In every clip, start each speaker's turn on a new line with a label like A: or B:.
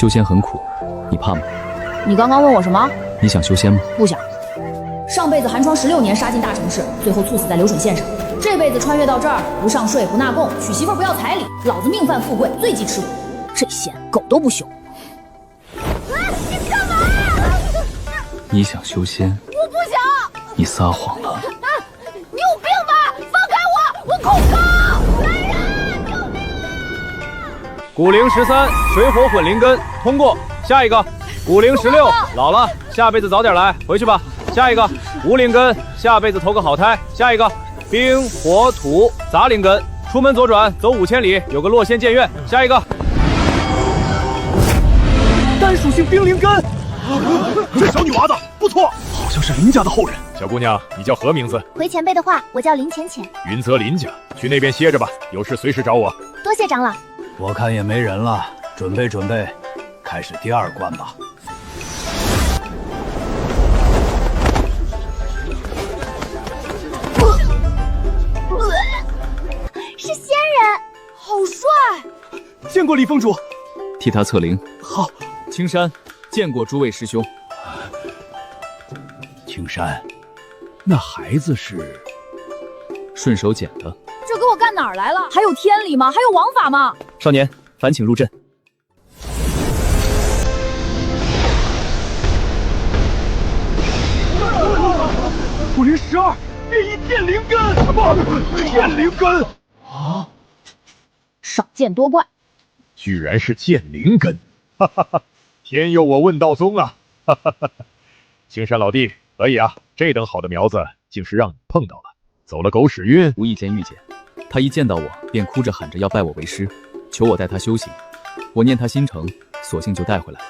A: 修仙很苦，你怕吗？
B: 你刚刚问我什么？
A: 你想修仙吗？
B: 不想。上辈子寒窗16年，杀进大城市，最后猝死在流水线上。这辈子穿越到这儿，不上税，不纳贡，娶媳妇不要彩礼，老子命犯富贵，最忌吃苦。这仙狗都不修。
C: 你干嘛呀？
A: 你想修仙？
C: 我不想。
A: 你撒谎了。
C: 你有病吧？放开我！我恐高！来人，救命啊！
D: 骨龄13，水火混灵根，通过。下一个，骨龄16，老了，下辈子早点来，回去吧。下一个，无灵根，下辈子投个好胎。下一个，冰火土杂灵根，出门左转，走5000里，有个洛仙剑院。下一个，单属性冰灵根。
E: 这小女娃子不错，好像是林家的后人。
F: 小姑娘，你叫何名字？
G: 回前辈的话，我叫林浅浅。
F: 云泽林家，去那边歇着吧，有事随时找我。
G: 多谢长老。
E: 我看也没人了，准备准备，开始第2关吧。
G: 是仙人，
B: 好帅！
E: 见过李峰主，
A: 替他测灵。
E: 好。
A: 青山，见过诸位师兄。
E: 青山，那孩子是
A: 顺手捡的。
B: 这给我干哪儿来了？还有天理吗？还有王法吗？
A: 少年，烦请入阵。
E: 骨龄12，变异剑灵根，什么剑灵根啊？
B: 少见多怪，
F: 居然是剑灵根，哈哈哈！天佑我问道宗啊！哈哈哈！青山老弟，可以啊，这等好的苗子，竟是让你碰到了，走了狗屎运。
A: 无意间遇见，他一见到我便哭着喊着要拜我为师，求我带他修行。我念他心诚，索性就带回来了。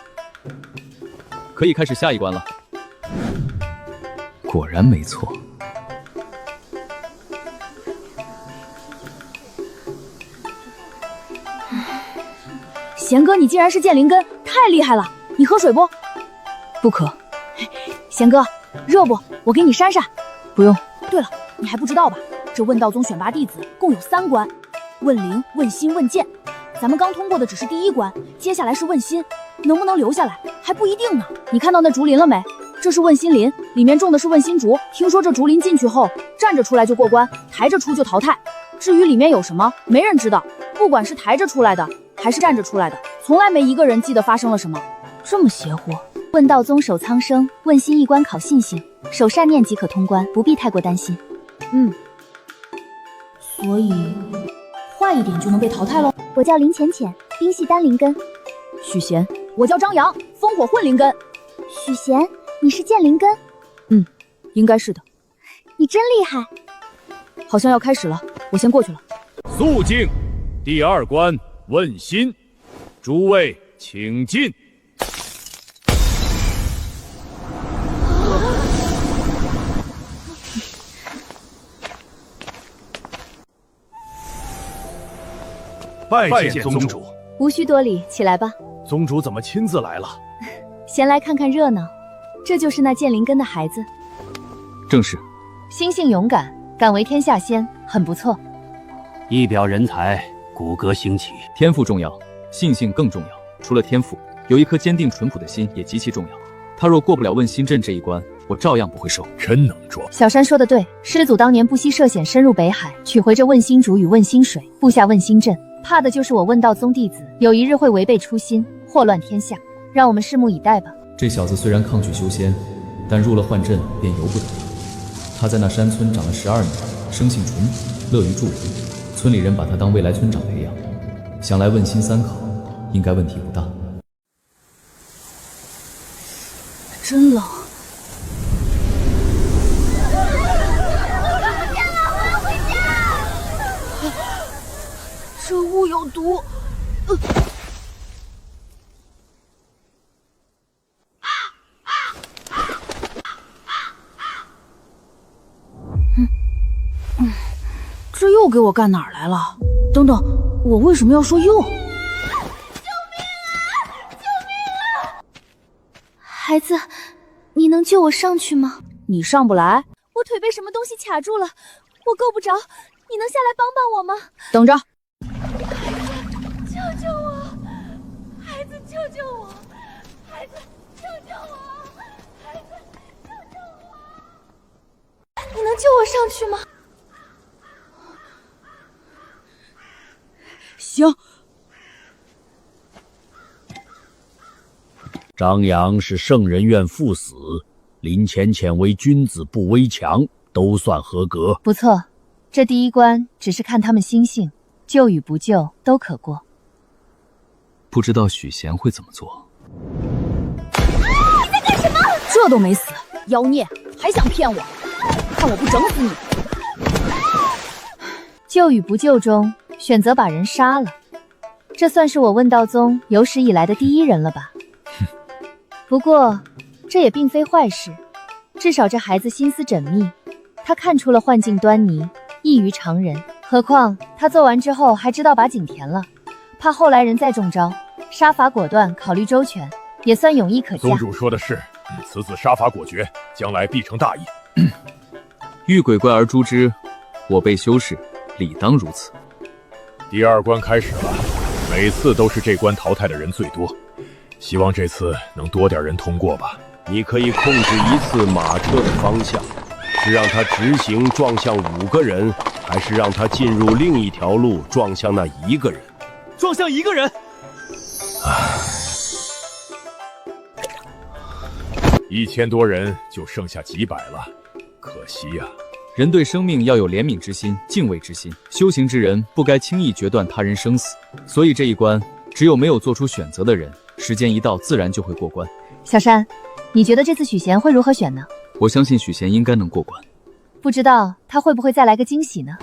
A: 可以开始下一关了。果然没错。
B: 贤哥，你竟然是剑灵根，太厉害了！你喝水不？不渴。贤哥，热不？我给你扇扇。不用。对了，你还不知道吧？这问道宗选拔弟子共有3关，问灵、问心、问剑。咱们刚通过的只是第1关，接下来是问心，能不能留下来还不一定呢。你看到那竹林了没？这是问心林，里面种的是问心竹。听说这竹林进去后，站着出来就过关，抬着出就淘汰。至于里面有什么，没人知道。不管是抬着出来的，还是站着出来的，从来没一个人记得发生了什么。这么邪乎？
G: 问道宗守苍生，问心一关考信心，守善念即可通关，不必太过担心。
B: 所以坏一点就能被淘汰喽。
G: 我叫林浅浅，冰系单灵根。
B: 许贤，我叫张扬，烽火混灵根。
G: 许贤，你是剑灵根？
B: 应该是的。
G: 你真厉害。
B: 好像要开始了，我先过去了。
D: 肃静，第2关问心，诸位请进。
E: 拜见宗主。
G: 无需多礼，起来吧。
E: 宗主怎么亲自来了？
G: 闲来看看热闹。这就是那剑灵根的孩子。
A: 正是。
G: 心性勇敢，敢为天下先，很不错。
E: 一表人才，骨骼兴起。
A: 天赋重要，性性更重要。除了天赋，有一颗坚定淳朴的心也极其重要。他若过不了问心阵这一关，我照样不会收。
F: 真能装。
G: 小山说的对，师祖当年不惜涉险深入北海，取回这问心竹与问心水，布下问心阵，怕的就是我问道宗弟子有一日会违背初心，祸乱天下。让我们拭目以待吧。
A: 这小子虽然抗拒修仙，但入了幻阵便由不得。他在那山村长了12年，生性淳朴，乐于助人，村里人把他当未来村长培养。想来问心3考，应该问题不大。
B: 真冷。这雾有毒。这又给我干哪儿来了？等等，我为什么要说又？救命
C: 啊！救命啊！
G: 孩子，你能救我上去吗？
B: 你上不来，
G: 我腿被什么东西卡住了，我够不着，你能下来帮帮我吗？
B: 等着。
C: 救救我，孩子，救救我！孩子，救救我！孩子，救救我！
B: 你能救我上去吗？行。
H: 张扬是圣人院赴死，林浅浅为君子不危强，都算合格。
G: 不错，这第一关只是看他们心性，救与不救都可过。
A: 不知道许贤会怎么做。
B: 你在干什么？这都没死，妖孽还想骗我？看我不整死你！
G: 救与不救中，选择把人杀了，这算是我问道宗有史以来的第一人了吧？不过，这也并非坏事，至少这孩子心思缜密，他看出了幻境端倪，异于常人。何况他做完之后还知道把井填了，怕后来人再中招，杀伐果断，考虑周全，也算勇毅可嘉。
F: 宗主说的是，此子杀伐果决，将来必成大义。
A: 遇鬼怪而诛之，我辈修士理当如此。
F: 第二关开始了，每次都是这关淘汰的人最多，希望这次能多点人通过吧。
H: 你可以控制一次马车的方向，是让它直行撞向5个人，还是让它进入另一条路撞向那1个人？
D: 撞向1个人。
F: 1000多人就剩下几百了，可惜呀。
A: 人对生命要有怜悯之心、敬畏之心。修行之人不该轻易决断他人生死，所以这一关只有没有做出选择的人，时间一到自然就会过关。
G: 小山，你觉得这次许贤会如何选呢？
A: 我相信许贤应该能过关。
G: 不知道他会不会再来个惊喜呢？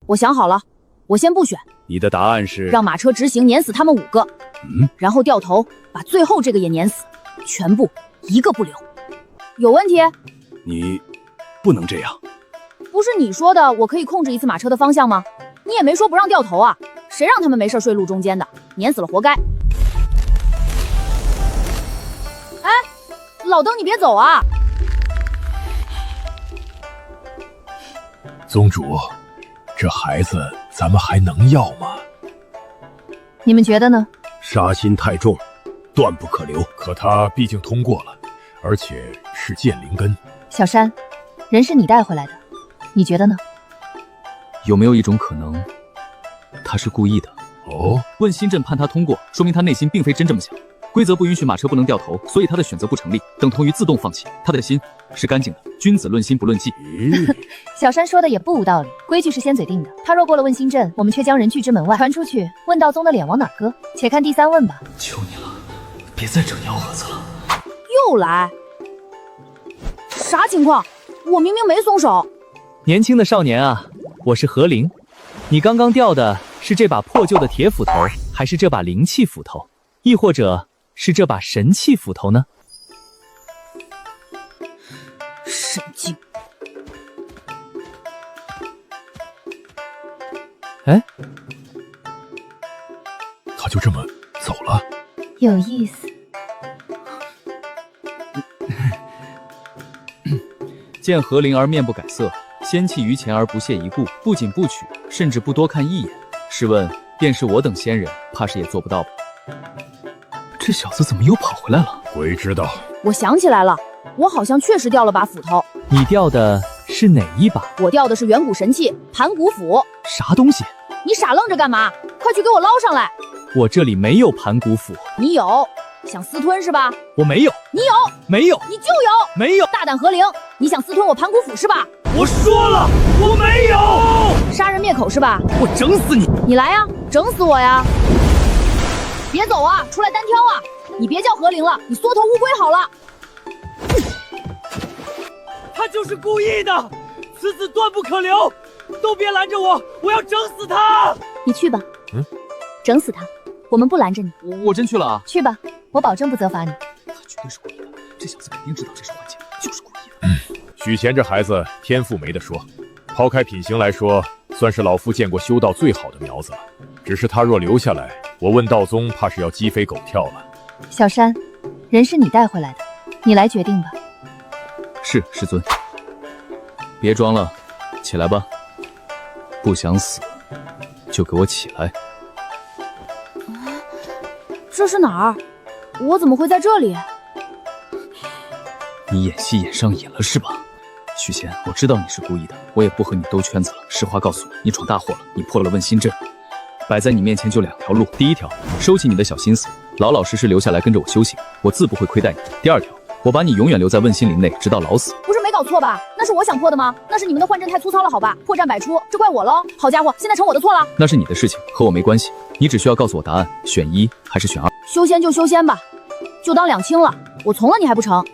B: 我想好了，我先不选。
H: 你的答案是
B: 让马车直行碾死他们5个，然后掉头把最后这个也碾死，全部一个不留。有问题？
H: 你不能这样。
B: 不是你说的我可以控制一次马车的方向吗？你也没说不让掉头啊，谁让他们没事睡路中间的，碾死了活该。哎，老登你别走啊！
F: 宗主，这孩子咱们还能要吗？
G: 你们觉得呢？
H: 杀心太重，断不可留。
F: 可他毕竟通过了，而且是剑灵根。
G: 小山，人是你带回来的，你觉得呢？
A: 有没有一种可能，他是故意的？
F: 哦，
A: 问心阵判他通过，说明他内心并非真这么想。规则不允许马车不能掉头，所以他的选择不成立，等同于自动放弃。他的心是干净的，君子论心不论迹。
G: 小山说的也不无道理，规矩是先嘴定的，他若过了问心阵，我们却将人拒之门外，传出去，问道宗的脸往哪搁？且看第3问吧。
A: 求你了，别再整幺蛾子了。
B: 又来？啥情况？我明明没松手。
I: 年轻的少年啊，我是何灵，你刚刚掉的是这把破旧的铁斧头，还是这把灵气斧头，亦或者是这把神器斧头呢？
B: 神经！
I: 哎，
F: 他就这么走了？
G: 有意思。
A: 见何灵儿面不改色，仙气于前而不屑一顾，不仅不取，甚至不多看一眼。试问，便是我等仙人，怕是也做不到吧？这小子怎么又跑回来了？
F: 鬼知道。
B: 我想起来了，我好像确实掉了把斧头。
I: 你掉的是哪一把？
B: 我掉的是远古神器盘古斧。
I: 啥东西？
B: 你傻愣着干嘛？快去给我捞上来！
I: 我这里没有盘古斧。
B: 你有，想私吞是吧？
I: 我没有。
B: 你有？
I: 没有。
B: 你就有？
I: 没有。
B: 大胆何灵，你想私吞我盘古斧是吧？
I: 我说了，我没有。
B: 杀人灭口是吧？
I: 我整死你！
B: 你来呀，整死我呀！别走啊，出来单挑啊！你别叫何灵了，你缩头乌龟好了。
I: 他就是故意的，此子断不可留！都别拦着我，我要整死他！
G: 你去吧，整死他，我们不拦着你。
A: 我真去了啊！
G: 去吧，我保证不责罚你。
A: 他绝对是故意的，这小子肯定知道这是幻境，就是故意的。
F: 许贤这孩子天赋没得说，抛开品行来说，算是老夫见过修道最好的苗子了。只是他若留下来，我问道宗怕是要鸡飞狗跳了。
G: 小山，人是你带回来的，你来决定吧。
A: 是，师尊。别装了，起来吧。不想死，就给我起来。
B: 这是哪儿？我怎么会在这里？
A: 你演戏演上瘾了是吧？许仙，我知道你是故意的，我也不和你兜圈子了。实话告诉你，你闯大祸了，你破了问心阵。摆在你面前就2条路，第一条，收起你的小心思，老老实实留下来跟着我修行，我自不会亏待你。第二条，我把你永远留在问心林内，直到老死。
B: 不是没搞错吧？那是我想破的吗？那是你们的幻阵太粗糙了，好吧？破绽百出，这怪我喽。好家伙，现在成我的错了。
A: 那是你的事情，和我没关系。你只需要告诉我答案，选1还是选2？
B: 修仙就修仙吧，就当两清了。我从了你还不成？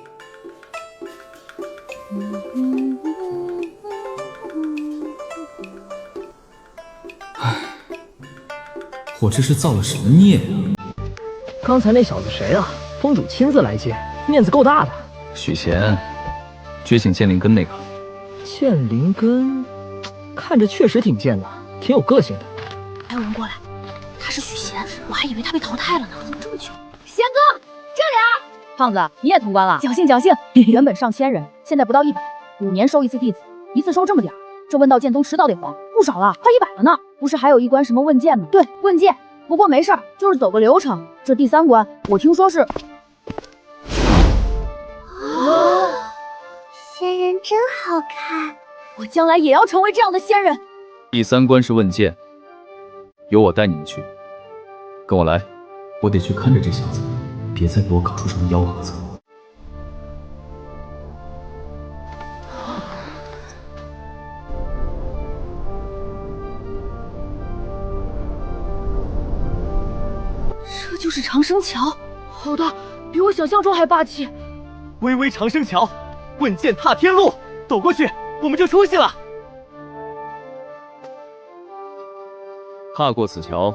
A: 我这是造了什么孽呀？
J: 刚才那小子谁啊？封主亲自来接，面子够大的。
A: 许仙，觉醒剑灵根那个。
J: 剑灵根，看着确实挺贱的，挺有个性的。
C: 还有人过来，他是许仙，我还以为他被淘汰了呢。怎么这么久？仙哥，这里啊！
B: 胖子，你也通关了，侥幸侥幸。原本上千人，现在不到100，5年收一次弟子，一次收这么点儿。这问道剑宗迟早得还，不少了，快100了呢。不是还有一关什么问剑吗？对，问剑。不过没事儿，就是走个流程。这第3关，我听说是……
C: 哦，仙人真好看，
B: 我将来也要成为这样的仙人。
A: 第3关是问剑，由我带你们去。跟我来，我得去看着这小子，别再给我搞出什么幺蛾子。
B: 这就是长生桥，好大，比我想象中还霸气。
J: 巍巍长生桥，问剑踏天路，走过去我们就出息了。
A: 踏过此桥，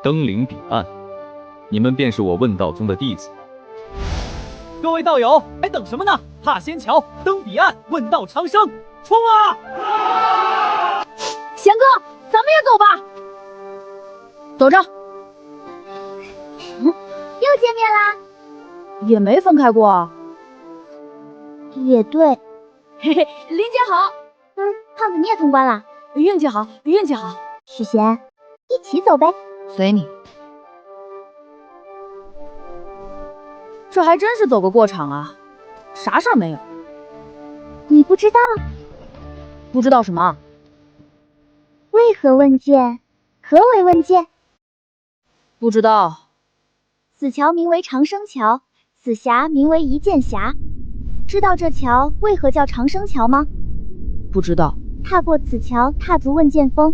A: 登临彼岸，你们便是我问道宗的弟子。
J: 各位道友，还等什么呢？踏仙桥，登彼岸，问道长生，冲啊！
B: 贤哥，咱们也走吧。走着。
C: 又见面啦，
B: 也没分开过。
C: 也对，
B: 嘿嘿，林姐好。
C: 胖子你也通关了，
B: 运气好，运气好。
C: 许仙，一起走呗。
B: 随你。这还真是走个过场啊，啥事儿没有。
C: 你不知道？
B: 不知道什么？
C: 为何问剑？何为问剑？
B: 不知道。
C: 此桥名为长生桥，此峡名为一剑峡。知道这桥为何叫长生桥吗？
B: 不知道。
C: 踏过此桥，踏足问剑峰，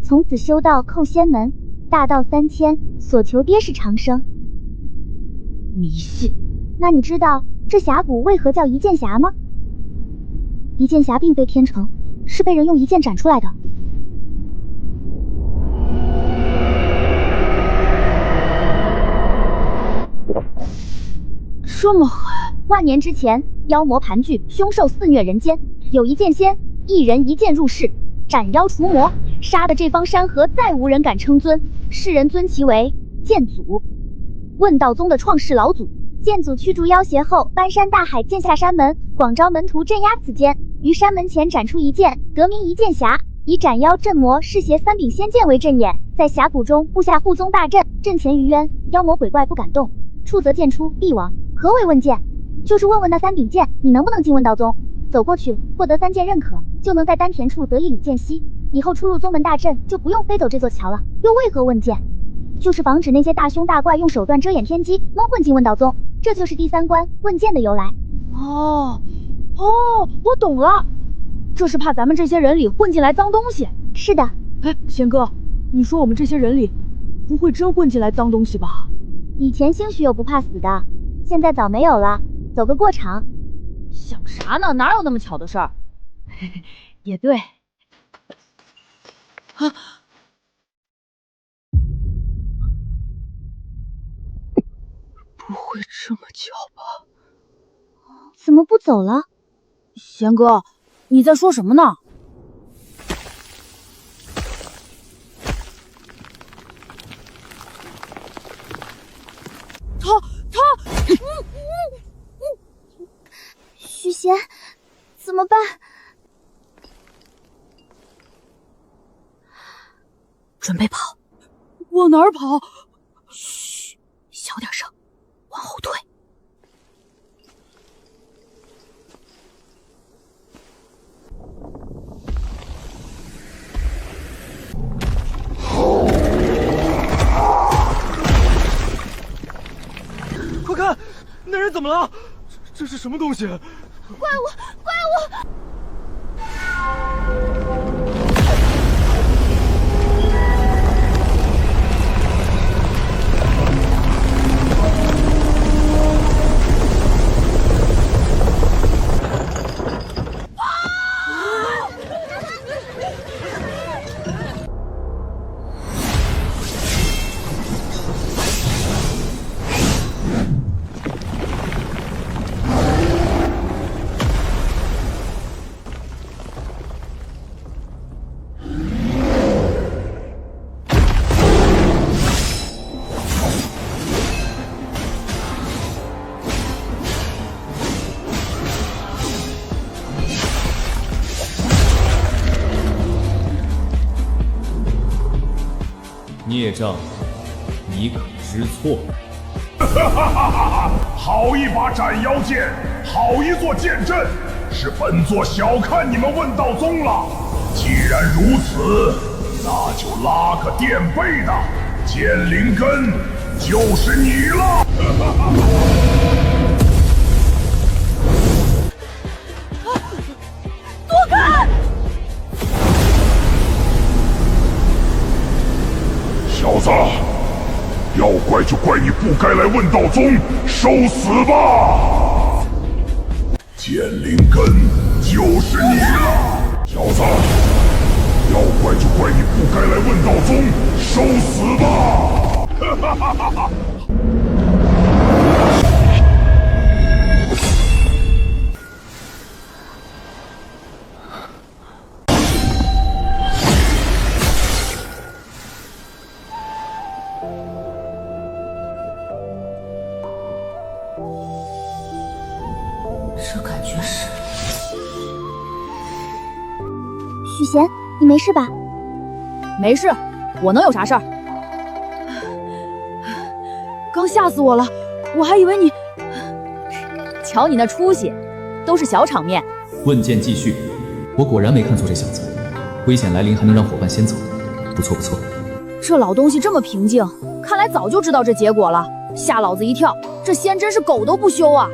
C: 从此修道叩仙门，大道3000，所求皆是长生。
B: 迷信。
C: 那你知道这峡谷为何叫一剑峡吗？一剑峡并非天成，是被人用一剑斩出来的。
B: 这么狠！
C: 万年之前，妖魔盘踞，凶兽肆虐人间。有一剑仙，一人一剑入世，斩妖除魔，杀得这方山河再无人敢称尊，世人尊其为剑祖。问道宗的创世老祖，剑祖驱逐妖邪后，搬山大海，建下山门，广招门徒镇压此间。于山门前展出一剑，得名一剑峡，以斩妖镇魔是邪3柄仙剑为阵眼，在峡谷中布下护宗大阵，阵前于渊，妖魔鬼怪不敢动，触则剑出必亡。何为问剑？就是问问那3柄剑，你能不能进问道宗？走过去，获得3剑认可，就能在丹田处得一缕剑息，以后出入宗门大阵就不用飞走这座桥了。又为何问剑？就是防止那些大凶大怪用手段遮掩天机，蒙混进问道宗。这就是第3关问剑的由来。
B: 哦，我懂了，这是怕咱们这些人里混进来脏东西。
C: 是的。
B: 哎，仙哥，你说我们这些人里不会真混进来脏东西吧？
C: 以前兴许有不怕死的，现在早没有了，走个过场。
B: 想啥呢？哪有那么巧的事儿？也对。啊！不会这么巧吧？
C: 怎么不走了？
B: 贤哥，你在说什么呢？
C: 许仙，怎么办？
B: 准备跑。往哪儿跑？嘘，小点声，往后退。
E: 快看，那人怎么了？这是什么东西？
C: 怪物！怪物！
A: 孽障，你可知错？
K: 好一把斩妖剑，好一座剑阵，是本座小看你们问道宗了。既然如此，那就拉个垫背的，剑灵根就是你了。
B: 躲开！
K: 小子，要怪就怪你不该来问道宗，受死吧！剑灵根就是你了，小子，要怪就怪你不该来问道宗，受死吧！哈哈哈哈哈！
B: 这感觉是……
C: 许贤，你没事吧？
B: 没事，我能有啥事儿？刚吓死我了，我还以为你……瞧你那出息，都是小场面。
A: 问剑继续，我果然没看错这小子，危险来临还能让伙伴先走，不错不错。
B: 这老东西这么平静，看来早就知道这结果了，吓老子一跳。这仙真是狗都不休啊！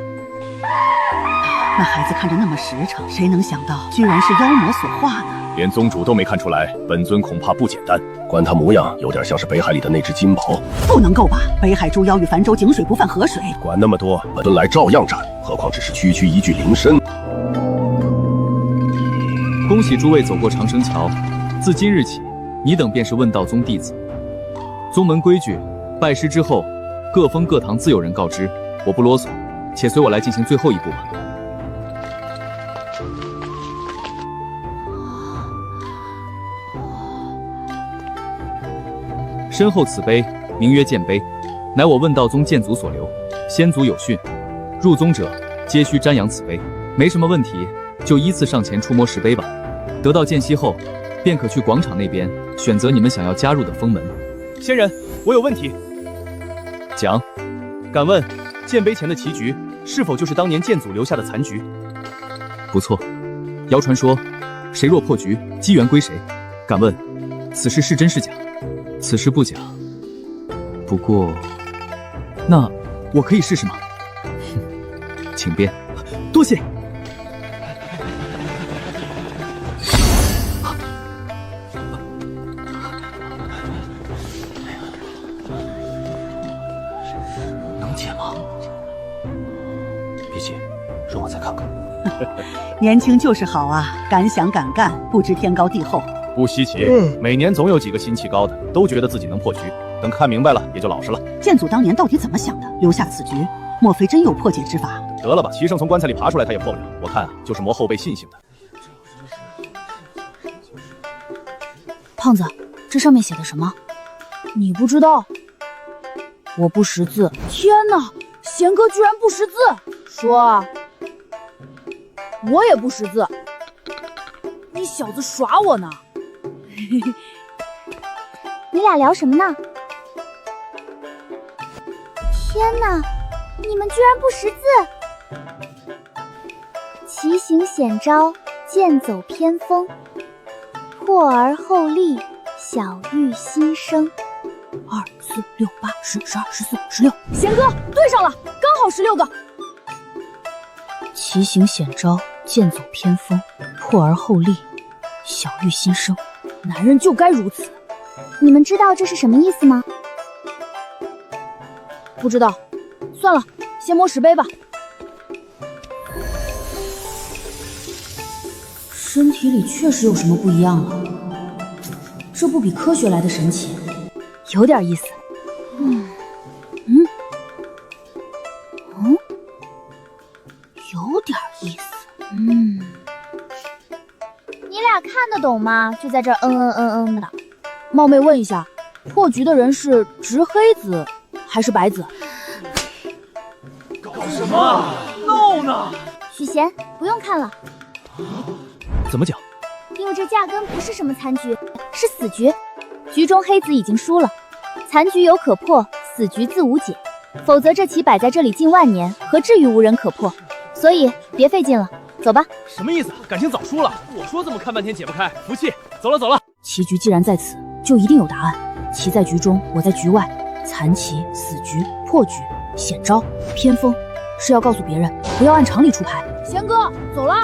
L: 那孩子看着那么实诚，谁能想到居然是妖魔所化呢？
H: 连宗主都没看出来，本尊恐怕不简单。观他模样，有点像是北海里的那只金狍。
L: 不能够吧？北海诸妖与凡州井水不犯河水。
H: 管那么多，本尊来照样斩，何况只是区区一具灵身。
I: 恭喜诸位走过长生桥，自今日起，你等便是问道宗弟子。宗门规矩，拜师之后，各封各堂自有人告知。我不啰嗦，且随我来进行最后一步吧。身后此碑名曰剑碑，乃我问道宗剑祖所留，先祖有训，入宗者皆须瞻仰此碑。没什么问题，就依次上前触摸石碑吧。得到剑息后，便可去广场那边选择你们想要加入的封门。
J: 仙人，我有问题。
I: 讲。
J: 敢问，剑碑前的棋局是否就是当年剑祖留下的残局？
I: 不错。谣传说，谁若破局，机缘归谁。敢问，此事是真是假？此事不假，不过，那我可以试试吗？请便。
J: 多谢。
L: 能解吗？
J: 别急，容我再看看。
L: 年轻就是好啊，敢想敢干，不知天高地厚。
D: 不稀奇，每年总有几个心气高的，都觉得自己能破局，等看明白了也就老实了。
L: 剑祖当年到底怎么想的？留下此局，莫非真有破解之法？
D: 得了吧，齐圣从棺材里爬出来，他也破不了。我看啊，就是磨后辈信心的。
B: 胖子，这上面写的什么？你不知道？我不识字。天哪，贤哥居然不识字！说啊，我也不识字。你小子耍我呢？
C: 你俩聊什么呢？
B: 天
C: 天哪，你们居然不识字！奇行险招，剑走偏锋，破而后立，小玉新生。
B: 2、4、6、8、10、12、14、16，贤哥对上了，刚好16个。奇行险招，剑走偏锋，破而后立，小玉新生。男人就该如此。
C: 你们知道这是什么意思吗？
B: 不知道，算了，先摸石碑吧。身体里确实有什么不一样了，这不比科学来的神奇，有点意思。有点意思。
C: 你俩看得懂吗？就在这儿的。
B: 冒昧问一下，破局的人是执黑子还是白子？
J: 搞什么？闹呢？
C: 许贤，不用看了，
I: 怎么讲？
C: 因为这压根不是什么残局，是死局。局中黑子已经输了，残局有可破，死局自无解。否则这棋摆在这里近万年，何至于无人可破？所以别费劲了，走吧。
J: 什么意思？感情早输了。我说这么看半天解不开，服气。走了走了。
B: 棋局既然在此，就一定有答案。棋在局中，我在局外。残棋、死局、破局、险招、偏锋，是要告诉别人不要按常理出牌。贤哥，走了。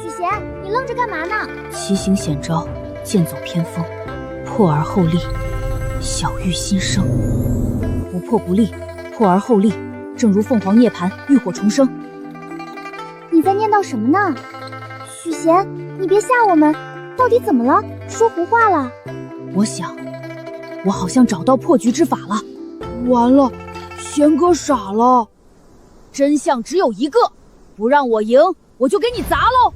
C: 许贤，你愣着干嘛呢？
B: 奇行险招，剑走偏锋，破而后立，小玉新生。不破不立，破而后立，正如凤凰涅槃，浴火重生。
C: 你在念叨什么呢？许贤，你别吓我们，到底怎么了？说胡话了？
B: 我想，我好像找到破局之法了。完了，贤哥傻了。真相只有一个，不让我赢，我就给你砸喽！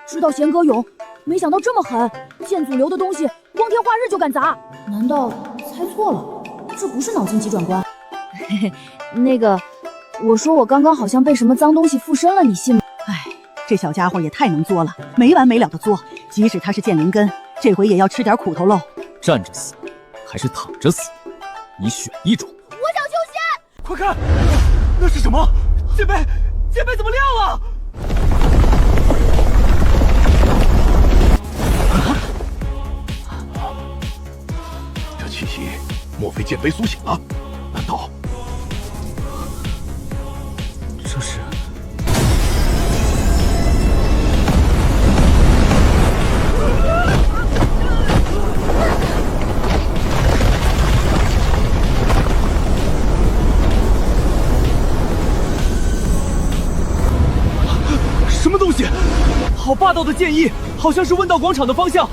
B: 知道贤哥勇，没想到这么狠，剑祖流的东西光天化日就敢砸，难道猜错了？这不是脑筋急转弯。嘿嘿，那个，我说我刚刚好像被什么脏东西附身了，你信吗？
L: 哎，这小家伙也太能作了，没完没了的作，即使他是剑灵根，这回也要吃点苦头喽。
I: 站着死还是躺着死？你选一种。
C: 我想修仙。
J: 快看，那是什么？剑碑，剑碑怎么亮了？
K: 这气息，莫非剑碑苏醒了？难道
I: 这是？
J: 什么东西？好霸道的剑意，好像是问道广场的方向。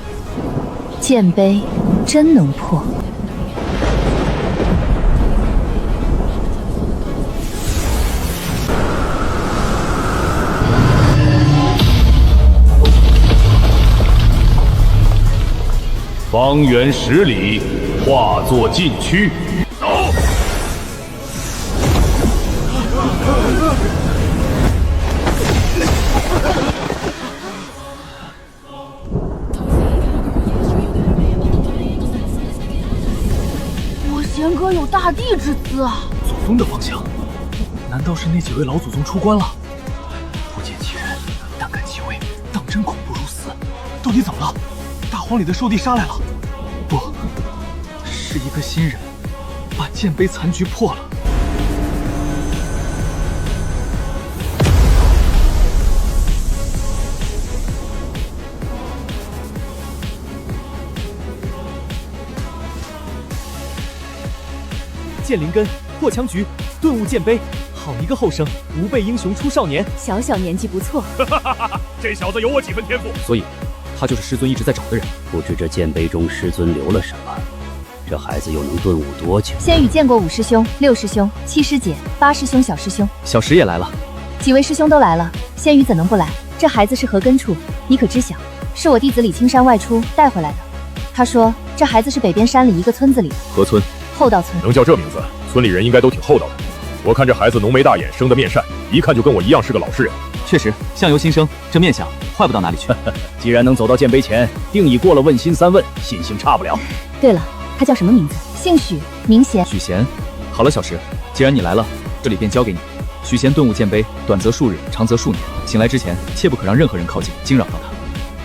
G: 剑碑真能破。
H: 方圆10里，化作禁区。走。
B: 我贤哥有大帝之姿啊！
J: 祖宗的方向，难道是那几位老祖宗出关了？不见其人，但感其味，当真恐怖如斯。到底怎么了？大荒里的兽弟杀来了？不，是一个新人，把剑碑残局破了。剑灵根破强局，顿悟剑碑，好一个后生，吾辈英雄出少年。
B: 小小年纪不错，
K: 这小子有我几分天赋？
I: 所以，他就是师尊一直在找的人。
M: 不知这剑碑中师尊留了什么，这孩子又能顿悟多久？
G: 仙羽见过5师兄、6师兄、7师姐、8师兄、小师兄，
I: 小石也来了，
G: 几位师兄都来了，仙羽怎能不来？这孩子是何根处，你可知晓？是我弟子李青山外出带回来的。他说这孩子是北边山里一个村子里的。
F: 何村？
G: 厚道村。
F: 能叫这名字，村里人应该都挺厚道的。我看这孩子浓眉大眼，生得面善，一看就跟我一样是个老实人。
I: 确实，相由心生，这面相坏不到哪里去。
M: 既然能走到剑碑前，定已过了问心3问，信心差不了。
G: 对了，他叫什么名字？姓许，名贤。
I: 许贤。好了，小石，既然你来了，这里便交给你。许贤顿悟剑碑，短则数日，长则数年。醒来之前，切不可让任何人靠近，惊扰到他。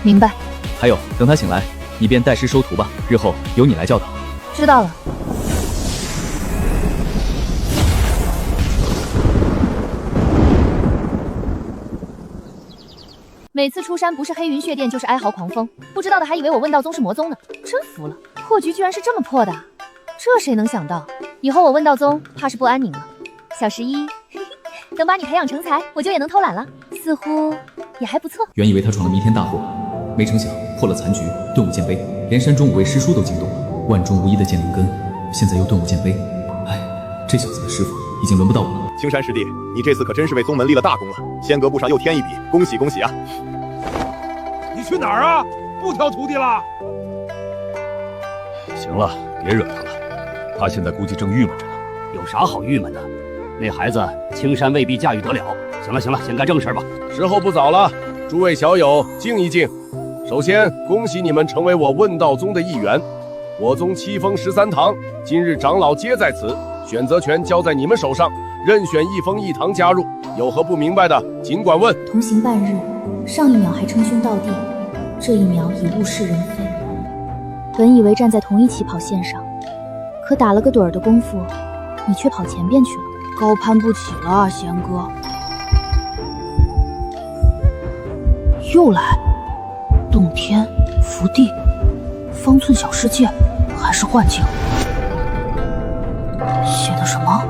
G: 明白。
I: 还有，等他醒来，你便带师收徒吧，日后由你来教导。
G: 知道了。每次出山不是黑云血电就是哀嚎狂风，不知道的还以为我问道宗是魔宗呢，真服了。破局居然是这么破的，这谁能想到？以后我问道宗怕是不安宁了。小十一，等把你培养成才，我就也能偷懒了，似乎也还不错。
A: 原以为他闯了弥天大祸，没成想破了残局，顿悟剑碑，连山中5位师叔都惊动了。万中无一的剑灵根，现在又顿悟剑碑，哎，这小子的师傅已经轮不到我了。
F: 青山师弟，你这次可真是为宗门立了大功了，仙阁簿上又添一笔，恭喜恭喜啊！
E: 你去哪儿啊？不挑徒弟了？
H: 行了，别惹他了，他现在估计正郁闷着呢。
M: 有啥好郁闷的？那孩子青山未必驾驭得了。行了行了，先干正事吧。
H: 时候不早了，诸位小友静一静。首先恭喜你们成为我问道宗的一员。我宗7峰13堂，今日长老皆在此，选择权交在你们手上，任选1峰1堂加入。有何不明白的，尽管问。
C: 同行半日，上一秒还称兄道弟，这一秒已物是人非。本以为站在同一起跑线上，可打了个盹儿的功夫，你却跑前边去了，高攀不起了，贤哥。又来，洞天、福地、方寸小世界，还是幻境？写的什么？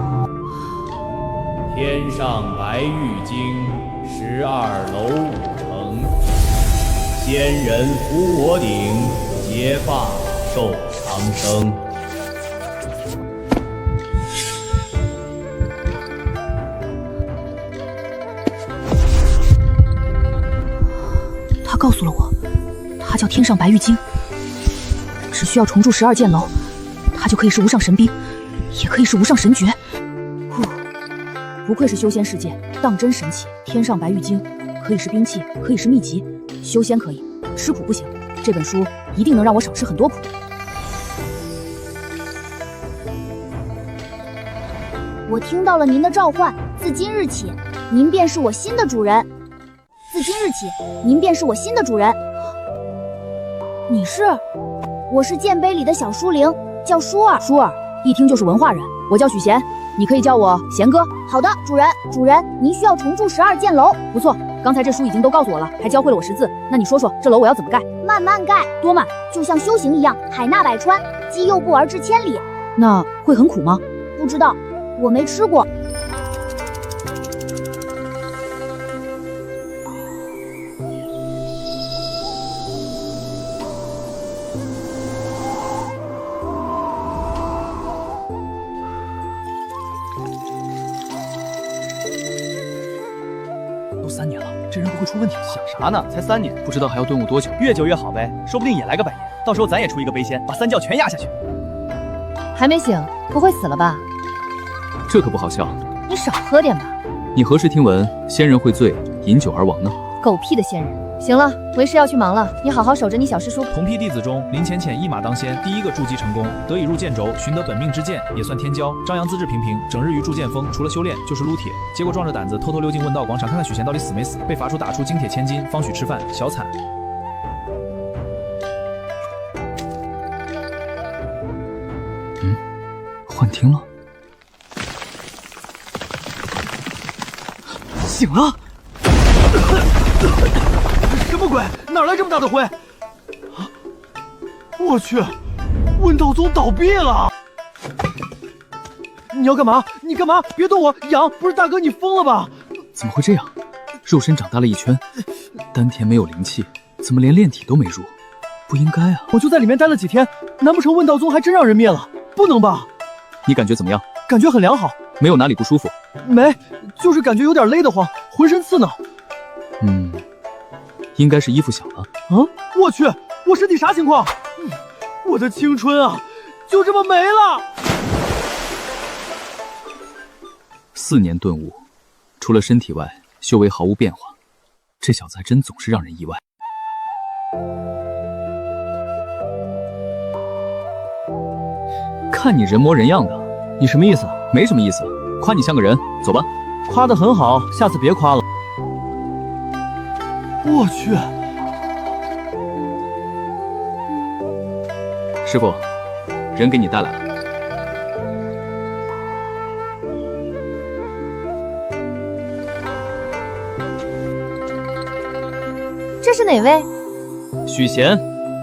N: 天上白玉京，12楼5城，仙人扶我顶，结发受长生。
C: 他告诉了我，他叫天上白玉京，只需要重铸12剑楼，他就可以是无上神兵，也可以是无上神诀。不愧是修仙世界，当真神奇！天上白玉京可以是兵器，可以是秘籍，修仙可以，吃苦不行。这本书一定能让我少吃很多苦。
O: 我听到了您的召唤，自今日起，您便是我新的主人。自今日起，您便是我新的主人。
C: 你是？
O: 我是剑碑里的小书灵，叫舒儿。
C: 舒儿，一听就是文化人。我叫许贤，你可以叫我贤哥。
O: 好的，主人。主人，您需要重铸12剑楼。
C: 不错，刚才这书已经都告诉我了，还教会了我识字。那你说说，这楼我要怎么盖？
O: 慢慢盖。
C: 多慢？
O: 就像修行一样，海纳百川，激诱步而至千里。
C: 那会很苦吗？
O: 不知道，我没吃过。
J: 都3年了，这人不会出问题了？
I: 想啥呢？才3年，不知道还要顿悟多久。越久越好呗，说不定也来个100年，到时候咱也出一个碑仙，把3教全压下去。
G: 还没醒，不会死了吧？
I: 这可不好笑。
G: 你少喝点吧。
I: 你何时听闻仙人会醉饮酒而亡呢？
G: 狗屁的仙人！行了，为师要去忙了，你好好守着你小师叔。
P: 同批弟子中，林浅浅一马当先，第一个筑基成功，得以入剑轴，寻得本命之剑，也算天骄。张扬资质平平，整日于铸剑峰，除了修炼就是撸铁。结果壮着胆子偷偷溜进问道广场，看看许贤到底死没死，被罚出打出金铁千金，方许吃饭，小惨。
I: 幻听了。
J: 醒了！什么鬼？哪来这么大的灰？我去，问道宗倒闭了！你要干嘛？你干嘛？别动我！痒！不是大哥，你疯了吧？
I: 怎么会这样？肉身长大了1圈，丹田没有灵气，怎么连炼体都没入？不应该啊！
J: 我就在里面待了几天，难不成问道宗还真让人灭了？不能吧？
I: 你感觉怎么样？
J: 感觉很良好，
I: 没有哪里不舒服？
J: 没，就是感觉有点勒得慌，浑身刺挠。
I: 应该是衣服小了。
J: 啊！我去，我身体啥情况？我的青春啊，就这么没了。
I: 4年顿悟，除了身体外，修为毫无变化。这小子还真总是让人意外。看你人模人样的，
J: 你什么意思？
I: 没什么意思，夸你像个人。走吧。
J: 夸得很好，下次别夸了。我去！
I: 师傅，人给你带来了。
G: 这是哪位？
I: 许贤，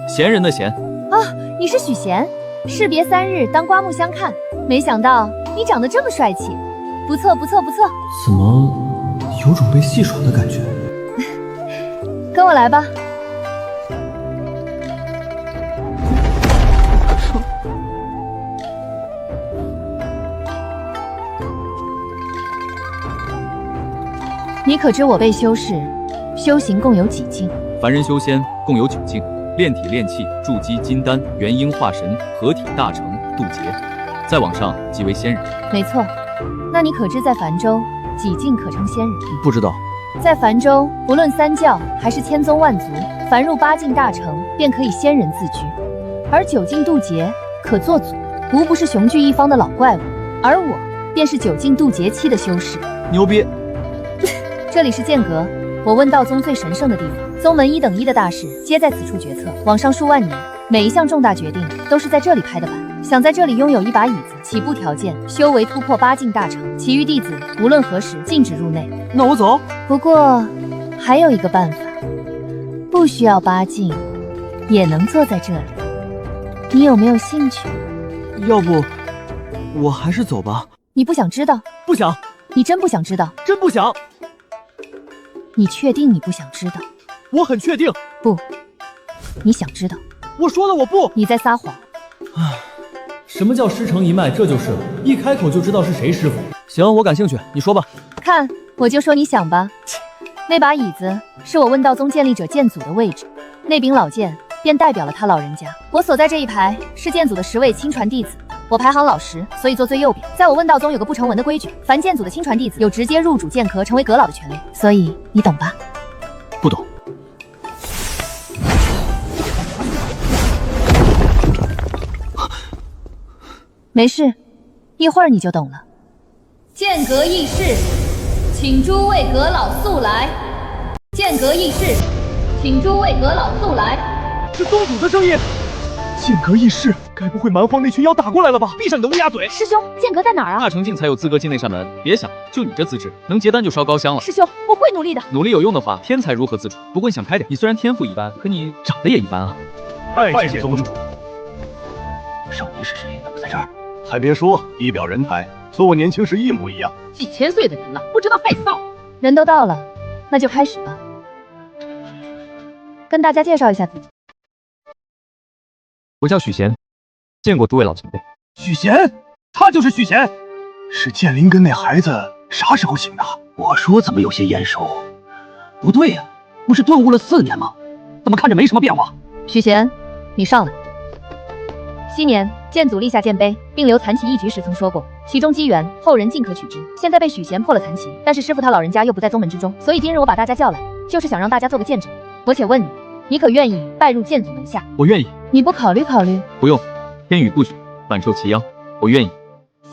I: 闲人的闲。
G: 啊，你是许贤。士别3日，当刮目相看。没想到你长得这么帅气，不错不错不错。
J: 怎么有种被戏耍的感觉？
G: 跟我来吧。你可知我辈修士修行共有几境？
I: 凡人修仙共有9境：炼体、炼气、筑基、金丹、元婴、化神、合体、大成、渡劫。再往上即为仙人。
G: 没错。那你可知在凡州几境可称仙人？
J: 不知道。
G: 在凡州，不论三教还是千宗万族，凡入8境大成，便可以仙人自居。而9境渡劫可做祖，无不是雄踞一方的老怪物。而我便是9境渡劫期的修士。
J: 牛逼！
G: 这里是剑阁，我问道宗最神圣的地方，宗门1等1的大事皆在此处决策，往上数万年，每一项重大决定都是在这里拍的板。想在这里拥有一把椅子，起步条件修为突破8境大成，其余弟子无论何时禁止入内。
J: 那我走。
G: 不过还有一个办法，不需要8境也能坐在这里，你有没有兴趣？
J: 要不我还是走吧。
G: 你不想知道？
J: 不想。
G: 你真不想知道？
J: 真不想。
G: 你确定你不想知道？
J: 我很确定。
G: 不，你想知道。
J: 我说了我不。
G: 你在撒谎。
P: 什么叫师承一脉？这就是了，一开口就知道是谁师傅。
J: 行，我感兴趣，你说吧。
G: 看，我就说你想吧。那把椅子是我问道宗建立者剑祖的位置，那柄老剑便代表了他老人家。我所在这一排是剑祖的10位亲传弟子，我排行老10，所以坐最右边。在我问道宗有个不成文的规矩，凡剑祖的亲传弟子有直接入主剑阁成为阁老的权利，所以你懂吧？
I: 不懂。
G: 没事，一会儿你就懂了。剑阁议事，请诸位阁老速来。剑阁议事，请诸位阁老速来。
J: 是宗主的声音。剑阁议事，该不会蛮荒那群妖打过来了吧？闭上你的乌鸦嘴！
O: 师兄，剑阁在哪儿啊？
I: 大成境才有资格进那扇门，别想，就你这资质，能结丹就烧高香了。
O: 师兄，我会努力的。
I: 努力有用的话，天才如何自处？不过你想开点，你虽然天赋一般，可你长得也一般啊。
F: 拜见宗主。
M: 少爷是谁？怎么在这儿？
F: 还别说，一表人才，和我年轻时一模一样。
L: 几千岁的人了，不知道害臊。
G: 人都到了，那就开始吧。跟大家介绍一下自己。
P: 我叫许贤，见过诸位老前辈。
J: 许贤，他就是许贤，是剑灵根那孩子啥时候醒的？
M: 我说怎么有些眼熟？不对呀，不是顿悟了4年吗？怎么看着没什么变化？
G: 许贤，你上来。昔年剑祖立下剑碑，并留残棋一局时曾说过，其中机缘后人尽可取之。现在被许贤破了残棋，但是师傅他老人家又不在宗门之中，所以今日我把大家叫来，就是想让大家做个见证。我且问你，你可愿意拜入剑祖门下？
P: 我愿意。
G: 你不考虑考虑？
P: 不用，天宇不许，反受其殃。我愿意。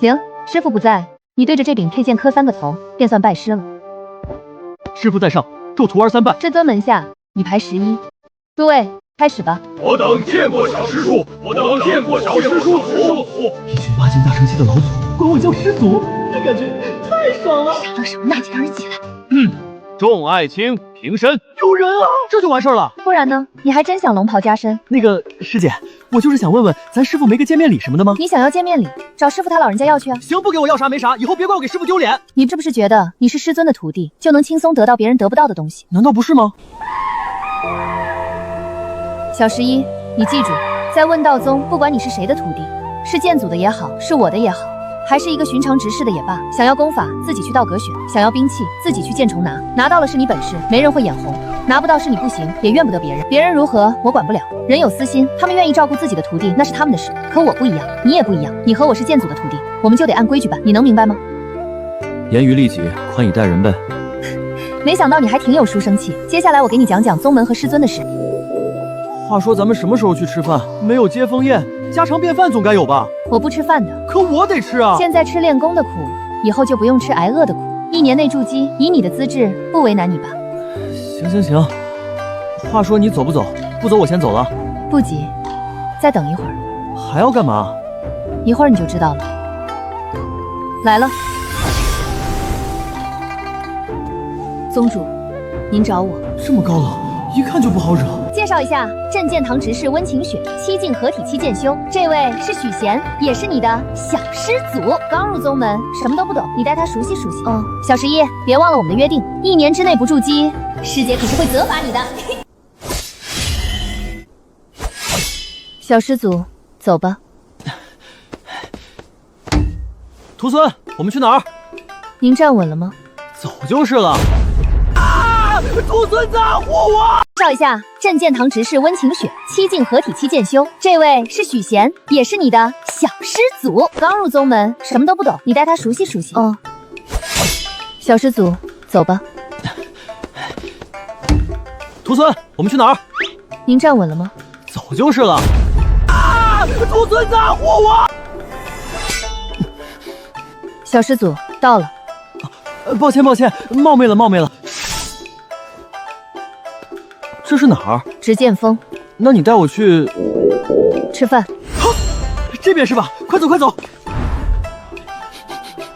G: 行，师傅不在，你对着这柄佩剑磕3个头，便算拜师了。
J: 师傅在上，祝徒儿3拜。
G: 这尊门下，你排11。诸位，开始吧。
K: 我等见过小师叔，我等见过小师叔。
J: 一群8境大成期的老祖，管我叫师祖，这感觉太爽了。
O: 想着什么呢？让人起来。
D: 众爱卿平身。
J: 有人啊，这就完事儿了。
G: 不然呢？你还真想龙袍加身？
J: 那个师姐，我就是想问问，咱师傅没个见面礼什么的吗？
G: 你想要见面礼，找师傅他老人家要去啊。
J: 行，不给我要啥没啥，以后别怪我给师傅丢脸。
G: 你是不是觉得你是师尊的徒弟，就能轻松得到别人得不到的东西？
J: 难道不是吗？
G: 小11，你记住，在问道宗，不管你是谁的徒弟，是剑祖的也好，是我的也好，还是一个寻常执事的也罢，想要功法自己去道阁选，想要兵器自己去剑重拿，拿到了是你本事，没人会眼红；拿不到是你不行，也怨不得别人。别人如何，我管不了。人有私心，他们愿意照顾自己的徒弟，那是他们的事。可我不一样，你也不一样。你和我是剑祖的徒弟，我们就得按规矩办，你能明白吗？
I: 严于律己，宽以待人呗。
G: 没想到你还挺有书生气。接下来我给你讲讲宗门和师尊的事。
J: 话说咱们什么时候去吃饭？没有接风宴，家常便饭总该有吧？
G: 我不吃饭的，
J: 可我得吃啊！
G: 现在吃练功的苦，以后就不用吃挨饿的苦。1年内筑基，以你的资质，不为难你吧？
J: 行。话说你走不走？不走我先走了。
G: 不急，再等一会儿。
J: 还要干嘛？
G: 一会儿你就知道了。来了。宗主，您找我。
J: 这么高冷，一看就不好惹。
G: 介绍一下，镇剑堂执事温晴雪，7境合体7剑修。这位是许贤，也是你的小师祖。刚入宗门，什么都不懂，你带他熟悉熟悉。哦，小十一，别忘了我们的约定，1年之内不筑基，师姐可是会责罚你的。小师祖，走吧。
J: 徒孙，我们去哪儿？
G: 您站稳了吗？
J: 走就是了。徒孙子，护我！
G: 介绍一下，镇剑堂执事温晴雪，7境合体7剑修。这位是许贤，也是你的小师祖。刚入宗门，什么都不懂，你带他熟悉熟悉。哦，小师祖，走吧。
J: 徒孙，我们去哪儿？
G: 您站稳了吗？
J: 走就是了。徒孙子，护我！
G: 小师祖到了。
J: 抱歉，冒昧了。这是哪儿？
G: 执剑锋。
J: 那你带我去
G: 吃饭。
J: 这边是吧？快走！